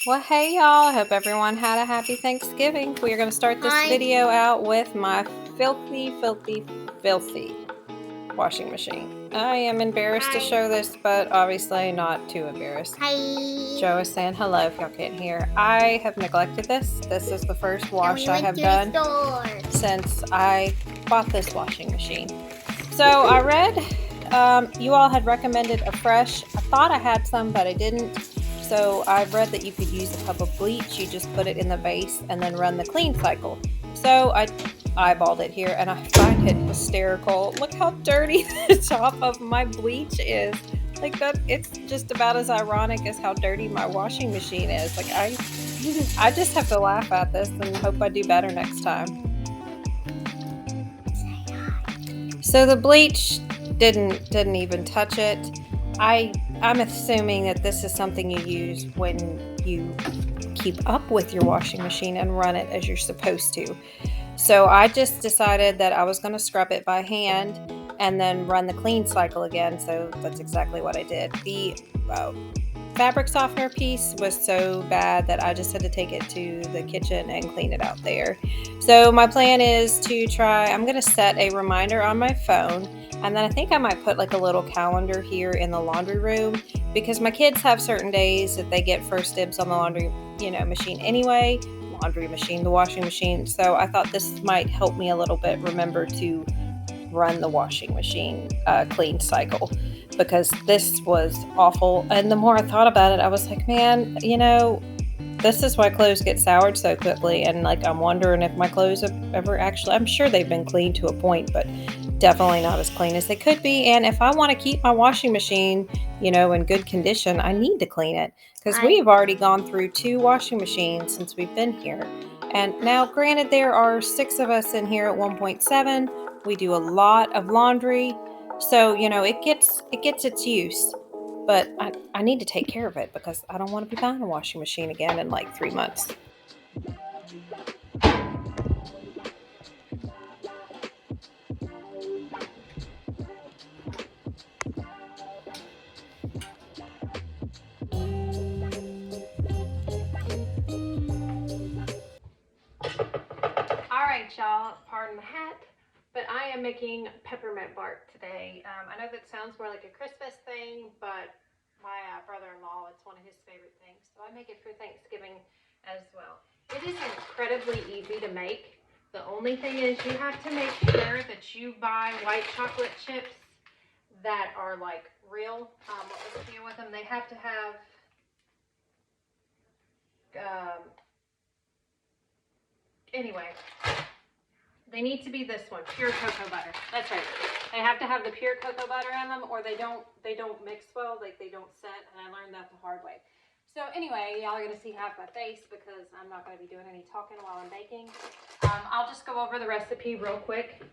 Well, hey y'all, I hope everyone had a happy Thanksgiving. We are going to start this Hi. video out with my filthy washing machine. I am embarrassed to Hi. show this, but obviously not too embarrassed. Hi. Joe is saying hello if y'all can't hear. I have neglected this. This is the first wash I have done since I bought this washing machine. So I read you all had recommended a fresh. I thought I had some, but I didn't. So I've read that you could use a cup of bleach. You just put it in the base and then run the clean cycle. So I eyeballed it here and I find it hysterical. Look how dirty the top of my bleach is. Like that, it's just about as ironic as how dirty my washing machine is. Like I just have to laugh at this and hope I do better next time. So the bleach didn't even touch it. I'm assuming that this is something you use when you keep up with your washing machine and run it as you're supposed to. So I just decided that I was going to scrub it by hand and then run the clean cycle again. So that's exactly what I did. The fabric softener piece was so bad that I just had to take it to the kitchen and clean it out there. So my plan is to I'm going to set a reminder on my phone, and then I think I might put like a little calendar here in the laundry room because my kids have certain days that they get first dibs on the laundry, machine anyway. The washing machine. So I thought this might help me a little bit remember to run the washing machine clean cycle, because this was awful. And the more I thought about it, I was like, man, this is why clothes get soured so quickly. And like, I'm wondering if my clothes have ever actually, I'm sure they've been cleaned to a point, but definitely not as clean as they could be. And if I want to keep my washing machine, in good condition, I need to clean it, because we've already gone through 2 washing machines since we've been here. And now, granted, there are 6 of us in here at 1.7. We do a lot of laundry, so it gets its use. But I need to take care of it because I don't want to be buying a washing machine again in like 3 months. Alright, y'all, pardon the hat, but I am making peppermint bark today. I know that sounds more like a Christmas thing, but my brother-in-law, it's one of his favorite things, so I make it for Thanksgiving as well. It is incredibly easy to make. The only thing is you have to make sure that you buy white chocolate chips that are like real. What was the deal with them? They have to have anyway, they need to be this one, pure cocoa butter. That's right. They have to have the pure cocoa butter in them, or they don't mix well, like they don't set, and I learned that the hard way. So anyway, y'all are going to see half my face because I'm not going to be doing any talking while I'm baking. I'll just go over the recipe real quick.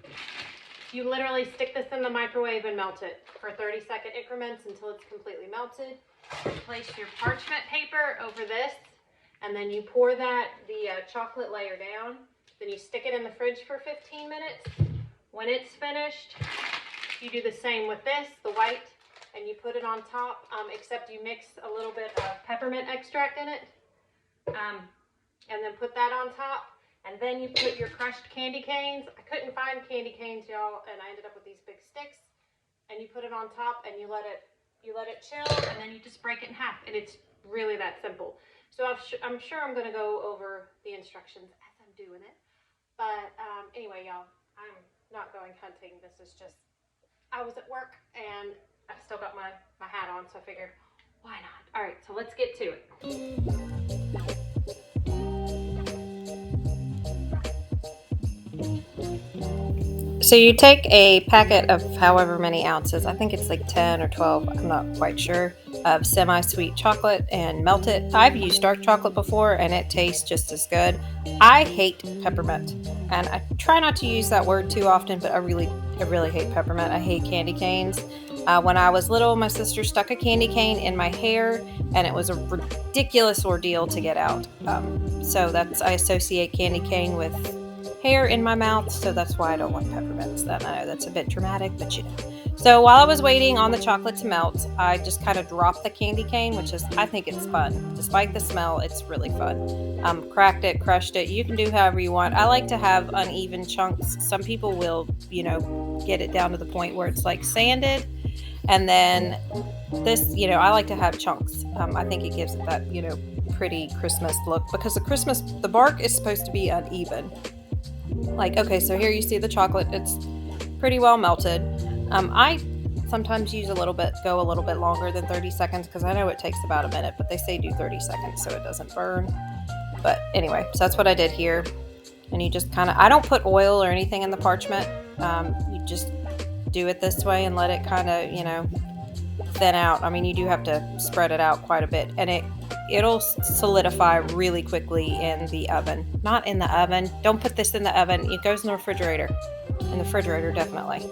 You literally stick this in the microwave and melt it for 30-second increments until it's completely melted. Place your parchment paper over this, and then you pour the chocolate layer down. Then you stick it in the fridge for 15 minutes. When it's finished, you do the same with this, the white, and you put it on top, except you mix a little bit of peppermint extract in it, and then put that on top. And then you put your crushed candy canes. I couldn't find candy canes, y'all, and I ended up with these big sticks. And you put it on top, and you let it chill, and then you just break it in half. And it's really that simple. So I'm sure I'm going to go over the instructions as I'm doing it. But anyway, y'all, I'm not going hunting. This is just, I was at work, and I still got my hat on, so I figured, why not? All right, so let's get to it. So you take a packet of however many ounces, I think it's like 10 or 12, I'm not quite sure, of semi-sweet chocolate and melt it. I've used dark chocolate before and it tastes just as good. I hate peppermint, and I try not to use that word too often, but I really hate peppermint. I hate candy canes. When I was little, my sister stuck a candy cane in my hair, and it was a ridiculous ordeal to get out. So I associate candy cane with hair in my mouth, so that's why I don't like peppermints. I know that's a bit dramatic, but you know. So while I was waiting on the chocolate to melt, I just kind of dropped the candy cane, which is, I think it's fun. Despite the smell, it's really fun. Cracked it, crushed it. You can do however you want. I like to have uneven chunks. Some people will, you know, get it down to the point where it's like sanded. And then this, you know, I like to have chunks. I think it gives it that, you know, pretty Christmas look, because the bark is supposed to be uneven. Like, okay, so here you see the chocolate. It's pretty well melted. I sometimes use go a little bit longer than 30 seconds because I know it takes about a minute, but they say do 30 seconds so it doesn't burn. But anyway, so that's what I did here. And you just kind of, I don't put oil or anything in the parchment. You just do it this way and let it kind of, you know, thin out. I mean, you do have to spread it out quite a bit, and it'll solidify really quickly in the oven. Not in the oven. Don't put this in the oven. It goes in the refrigerator. In the refrigerator, definitely.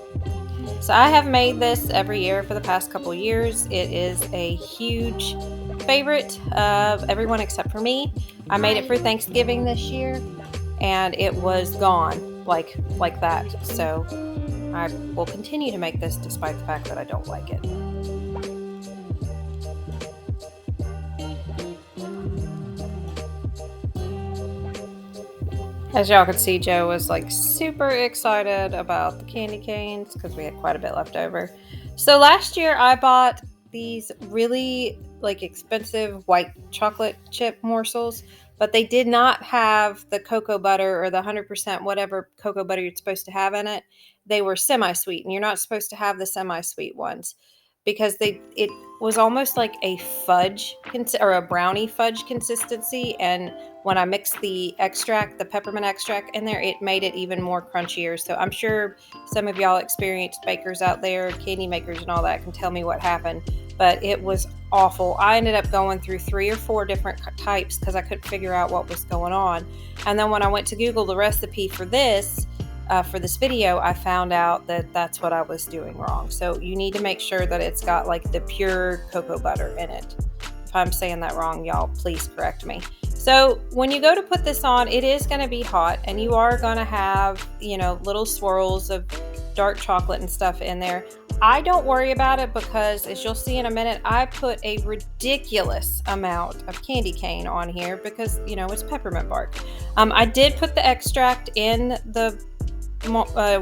So I have made this every year for the past couple years. It is a huge favorite of everyone except for me. I made it for Thanksgiving this year, and it was gone like that. So I will continue to make this despite the fact that I don't like it. As y'all could see, Joe was like super excited about the candy canes because we had quite a bit left over. So last year I bought these really like expensive white chocolate chip morsels, but they did not have the cocoa butter or the 100% whatever cocoa butter you're supposed to have in it. They were semi-sweet, and you're not supposed to have the semi-sweet ones because it was almost like a fudge or a brownie fudge consistency. And when I mixed the peppermint extract in there, it made it even more crunchier. So I'm sure some of y'all experienced bakers out there, candy makers and all that, can tell me what happened. But it was awful. I ended up going through 3 or 4 different types because I couldn't figure out what was going on. And then when I went to Google the recipe for this video, I found out that that's what I was doing wrong. So you need to make sure that it's got like the pure cocoa butter in it. If I'm saying that wrong, y'all, please correct me. So when you go to put this on, it is going to be hot, and you are going to have, you know, little swirls of dark chocolate and stuff in there. I don't worry about it because, as you'll see in a minute, I put a ridiculous amount of candy cane on here because, you know, it's peppermint bark. I did put the extract in the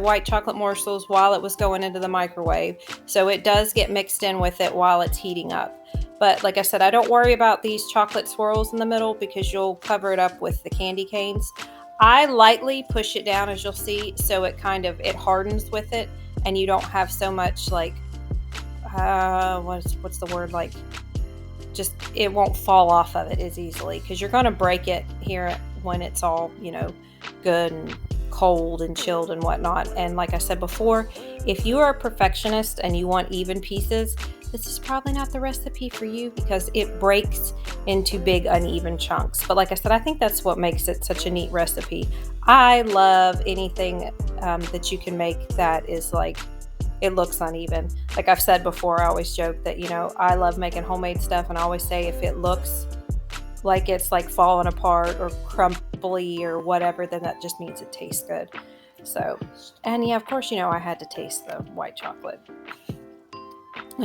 white chocolate morsels while it was going into the microwave, so it does get mixed in with it while it's heating up. But like I said, I don't worry about these chocolate swirls in the middle because you'll cover it up with the candy canes. I lightly push it down, as you'll see, so it hardens with it, and you don't have so much like what's the word, like, just it won't fall off of it as easily because you're going to break it here when it's all, you know, good and cold and chilled and whatnot. And like I said before, if you are a perfectionist and you want even pieces, this is probably not the recipe for you because it breaks into big uneven chunks. But like I said, I think that's what makes it such a neat recipe. I love anything that you can make that is like, it looks uneven. Like I've said before, I always joke that, you know, I love making homemade stuff, and I always say if it looks like it's like falling apart or crumbly or whatever, then that just means it tastes good. So, and yeah, of course, you know, I had to taste the white chocolate.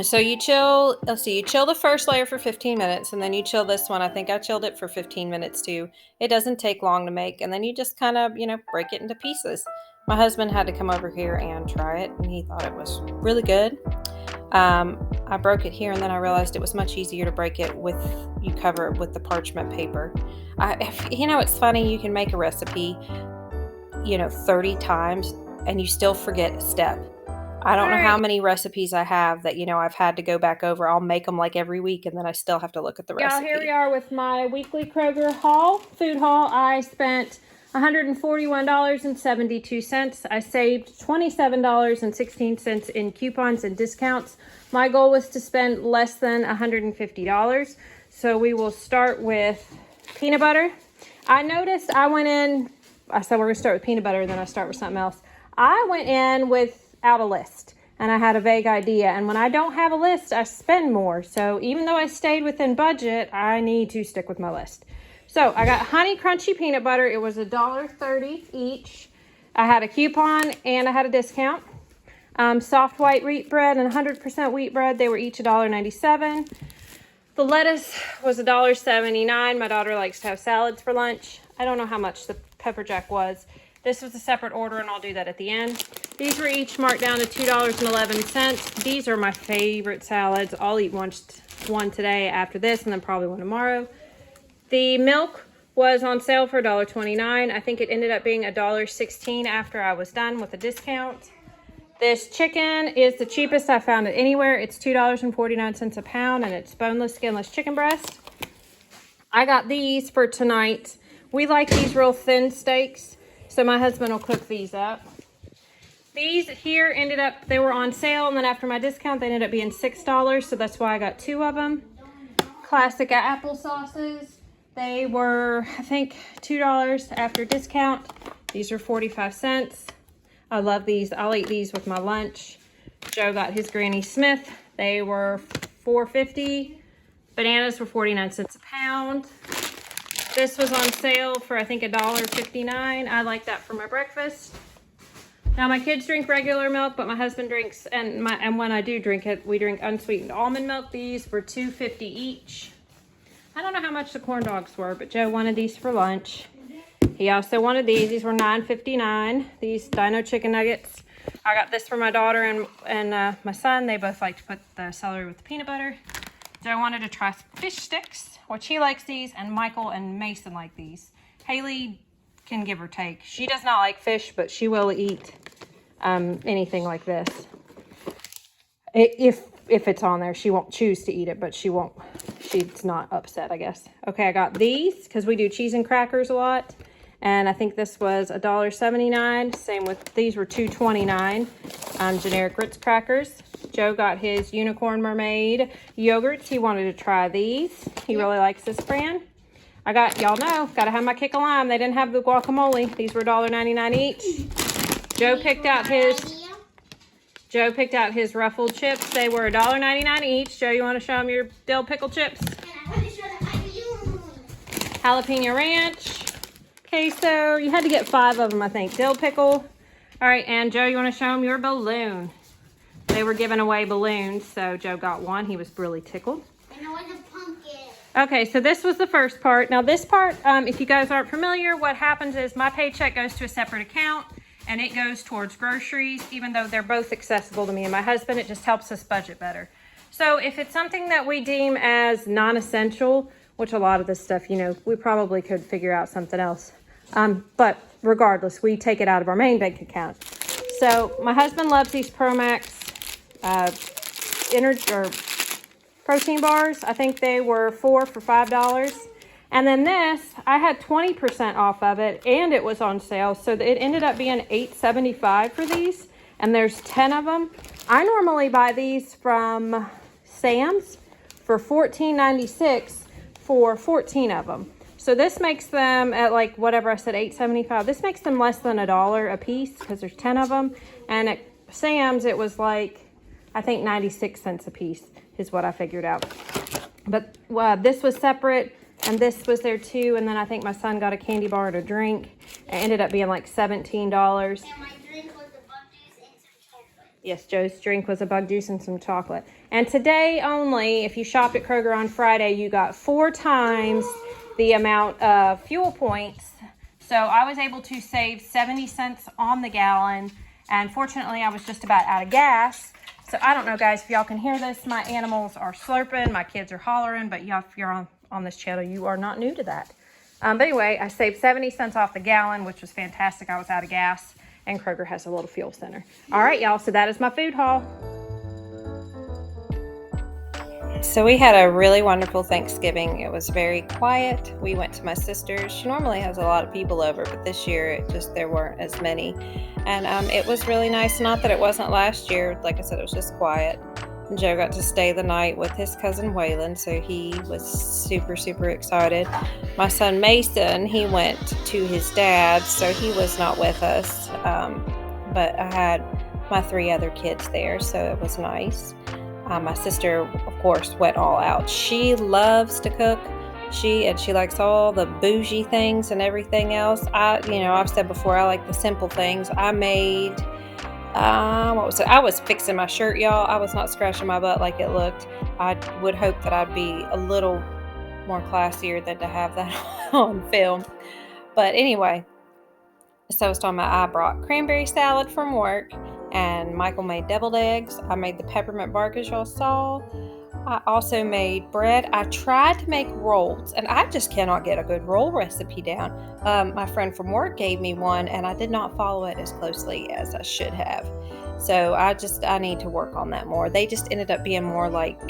So you chill the first layer for 15 minutes, and then you chill this one. I think I chilled it for 15 minutes too. It doesn't take long to make, and then you just kind of, you know, break it into pieces. My husband had to come over here and try it, and he thought it was really good. I broke it here, and then I realized it was much easier to break it with, you cover it with the parchment paper. You know, it's funny, you can make a recipe, you know, 30 times, and you still forget a step. I don't know how many recipes I have that, you know, I've had to go back over. I'll make them like every week, and then I still have to look at the recipe. Y'all, here we are with my weekly Kroger food haul. I spent $141.72. I saved $27.16 in coupons and discounts. My goal was to spend less than $150. So we will start with peanut butter. I noticed I said we're going to start with peanut butter, then I start with something else. I went in without a list, and I had a vague idea. And when I don't have a list, I spend more. So even though I stayed within budget, I need to stick with my list. So I got honey crunchy peanut butter. It was $1.30 each. I had a coupon and I had a discount. Soft white wheat bread and 100% wheat bread, they were each $1.97. The lettuce was $1.79. My daughter likes to have salads for lunch. I don't know how much the pepper jack was. This was a separate order, and I'll do that at the end. These were each marked down to $2.11. These are my favorite salads. I'll eat one today after this, and then probably one tomorrow. The milk was on sale for $1.29. I think it ended up being $1.16 after I was done with the discount. This chicken is the cheapest I found it anywhere. It's $2.49 a pound, and it's boneless, skinless chicken breast. I got these for tonight. We like these real thin steaks, so my husband will cook these up. These here ended up, they were on sale, and then after my discount, they ended up being $6, so that's why I got 2 of them. Classic apple sauces. They were, I think, $2 after discount. These are 45 cents. I love these. I'll eat these with my lunch. Joe got his Granny Smith. They were $4.50. Bananas were 49 cents a pound. This was on sale for, I think, $1.59. I like that for my breakfast. Now, my kids drink regular milk, but my husband drinks, and when I do drink it, we drink unsweetened almond milk. These were $2.50 each. I don't know how much the corn dogs were, but Joe wanted these for lunch. He also wanted these. These were $9.59. These Dino chicken nuggets. I got this for my daughter and my son. They both like to put the celery with the peanut butter. Joe wanted to try fish sticks, which he likes these, and Michael and Mason like these. Haley can give or take. She does not like fish, but she will eat anything like this. If it's on there, she won't choose to eat it, but she's not upset, I guess. Okay, I got these because we do cheese and crackers a lot. And I think this was $1.79. Same with, these were $2.29. Generic Ritz crackers. Joe got his Unicorn Mermaid yogurts. He wanted to try these. He really likes this brand. I got, y'all know, gotta have my kick of lime. They didn't have the guacamole. These were $1.99 each. Joe picked out his ruffled chips. They were $1.99 each. Joe, you want to show them your dill pickle chips? Jalapeno ranch. Queso. You had to get 5 of them, I think. Dill pickle. All right, and Joe, you want to show them your balloon? They were giving away balloons, so Joe got one. He was really tickled. And it was a pumpkin. Okay, so this was the first part. Now this part, if you guys aren't familiar, what happens is my paycheck goes to a separate account, and it goes towards groceries, even though they're both accessible to me and my husband. It just helps us budget better. So if it's something that we deem as non-essential, which a lot of this stuff, you know, we probably could figure out something else. But regardless, we take it out of our main bank account. So my husband loves these Promax protein bars. I think they were 4 for $5. And then this, I had 20% off of it, and it was on sale. So it ended up being $8.75 for these, and there's 10 of them. I normally buy these from Sam's for $14.96 for 14 of them. So this makes them at like whatever I said, $8.75. This makes them less than $1 a piece because there's 10 of them. And at Sam's, it was like, I think 96 cents a piece is what I figured out. But this was separate, and this was there too. And then I think my son got a candy bar and a drink. It ended up being like $17. And my drink was a bug juice and some chocolate. Yes, Joe's drink was a bug juice and some chocolate. And today only, if you shopped at Kroger on Friday, you got 4 times the amount of fuel points. So I was able to save 70 cents on the gallon. And fortunately, I was just about out of gas. So I don't know, guys, if y'all can hear this. My animals are slurping. My kids are hollering. But y'all, if you're on this channel, you are not new to that. But anyway, I saved 70 cents off the gallon, which was fantastic. I was out of gas. And Kroger has a little fuel center. All right, y'all. So that is my food haul. So we had a really wonderful Thanksgiving. It was very quiet. We went to my sister's. She normally has a lot of people over, but this year there weren't as many. And it was really nice. Not that it wasn't last year. Like I said, it was just quiet. And Joe got to stay the night with his cousin Waylon, so he was super, super excited. My son Mason, he went to his dad, so he was not with us. But I had my 3 other kids there, so it was nice. My sister, of course, went all out. She loves to cook, She likes all the bougie things and everything else. I've said before, I like the simple things. I made, what was it? I was fixing my shirt, y'all. I was not scratching my butt like it looked. I would hope that I'd be a little more classier than to have that on film. But anyway, so I was talking about, I brought cranberry salad from work, and Michael made deviled eggs. I made the peppermint bark, as y'all saw. I also made bread. I tried to make rolls, and I just cannot get a good roll recipe down. My friend from work gave me one, and I did not follow it as closely as I should have. So I need to work on that more. They just ended up being more like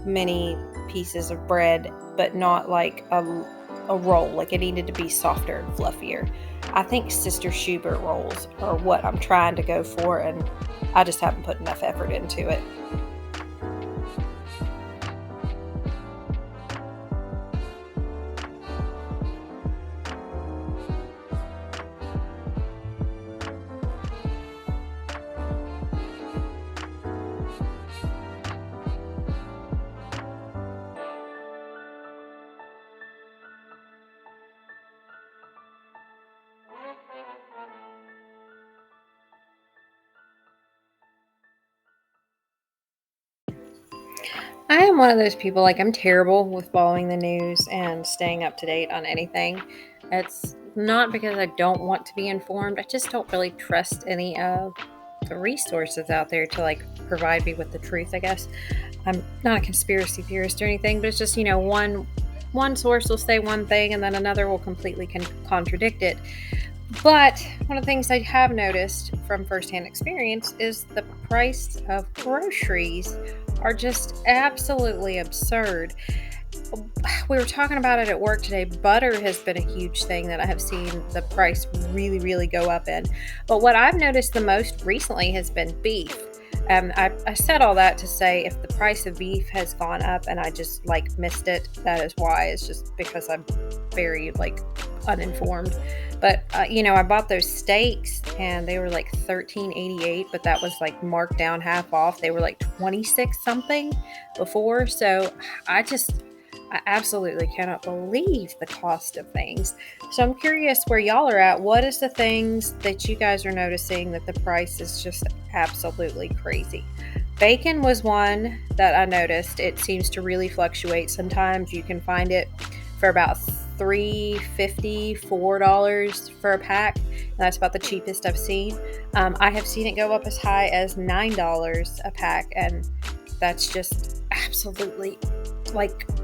mini pieces of bread, but not like a roll. Like, it needed to be softer and fluffier. I think Sister Schubert rolls are what I'm trying to go for, and I just haven't put enough effort into it. I am one of those people, like, I'm terrible with following the news and staying up to date on anything. It's not because I don't want to be informed. I just don't really trust any of the resources out there to, like, provide me with the truth, I guess. I'm not a conspiracy theorist or anything, but it's just, one source will say one thing and then another will completely contradict it. But one of the things I have noticed from firsthand experience is the price of groceries are just absolutely absurd. We were talking about it at work today. Butter has been a huge thing that I have seen the price really, really go up in. But what I've noticed the most recently has been beef. I said all that to say, if the price of beef has gone up and I just missed it, that is why. It's just because I'm very uninformed. But I bought those steaks and they were like $13.88, but that was marked down half off. They were like 26 something before. So I absolutely cannot believe the cost of things. So I'm curious where y'all are at. What is the things that you guys are noticing that the price is just absolutely crazy? Bacon was one that I noticed. It seems to really fluctuate. Sometimes you can find it for about $3.50, $4 for a pack. And that's about the cheapest I've seen. I have seen it go up as high as $9 a pack, and that's just absolutely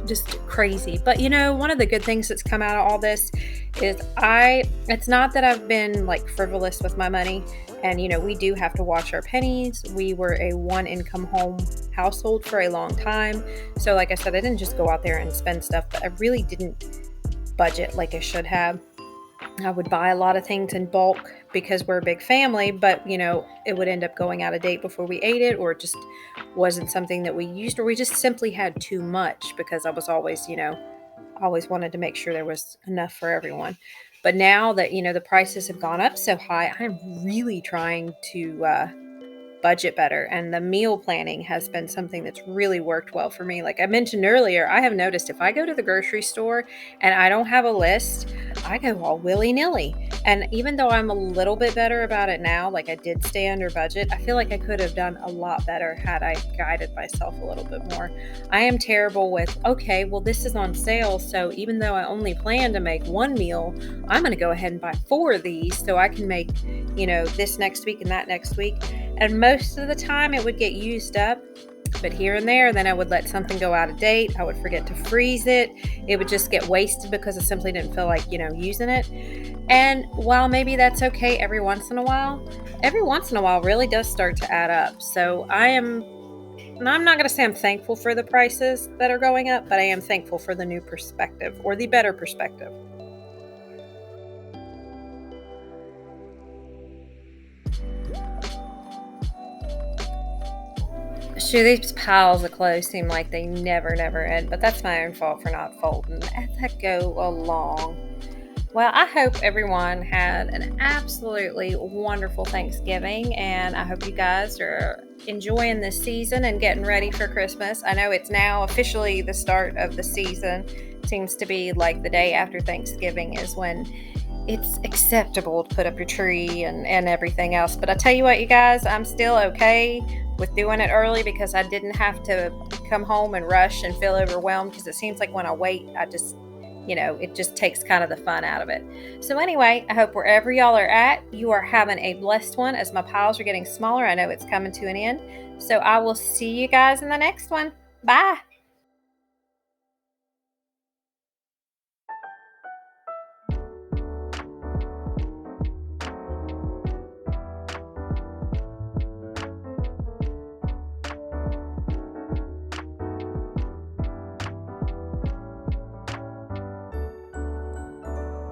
just crazy. But one of the good things that's come out of all this is it's not that I've been frivolous with my money, and we do have to watch our pennies. We were a one income home household for a long time, so like I said, I didn't just go out there and spend stuff, but I really didn't budget like I should have. I would buy a lot of things in bulk because we're a big family, but it would end up going out of date before we ate it, or it just wasn't something that we used, or we just simply had too much because I was always, always wanted to make sure there was enough for everyone. But now that, the prices have gone up so high, I'm really trying to budget better, and the meal planning has been something that's really worked well for me. Like I mentioned earlier, I have noticed if I go to the grocery store and I don't have a list, I go all willy-nilly. And even though I'm a little bit better about it now, I did stay under budget, I feel like I could have done a lot better had I guided myself a little bit more. I am terrible with, okay, well, this is on sale, so even though I only plan to make one meal, I'm going to go ahead and buy 4 of these so I can make, this next week and that next week. And most of the time it would get used up, but here and there, then I would let something go out of date. I would forget to freeze it. It would just get wasted because I simply didn't feel like, using it. And while maybe that's okay every once in a while really does start to add up. So I'm not going to say I'm thankful for the prices that are going up, but I am thankful for the new perspective, or the better perspective. Shoot, these piles of clothes seem like they never end, but that's my own fault for not folding as I go along. Well, I hope everyone had an absolutely wonderful Thanksgiving, and I hope you guys are enjoying this season and getting ready for Christmas. I know it's now officially the start of the season, seems to be like the day after Thanksgiving is when it's acceptable to put up your tree and everything else. But I tell you what, you guys, I'm still okay with doing it early because I didn't have to come home and rush and feel overwhelmed, because it seems like when I wait, I just, it just takes kind of the fun out of it. So anyway, I hope wherever y'all are at, you are having a blessed one. As my piles are getting smaller, I know it's coming to an end. So I will see you guys in the next one. Bye.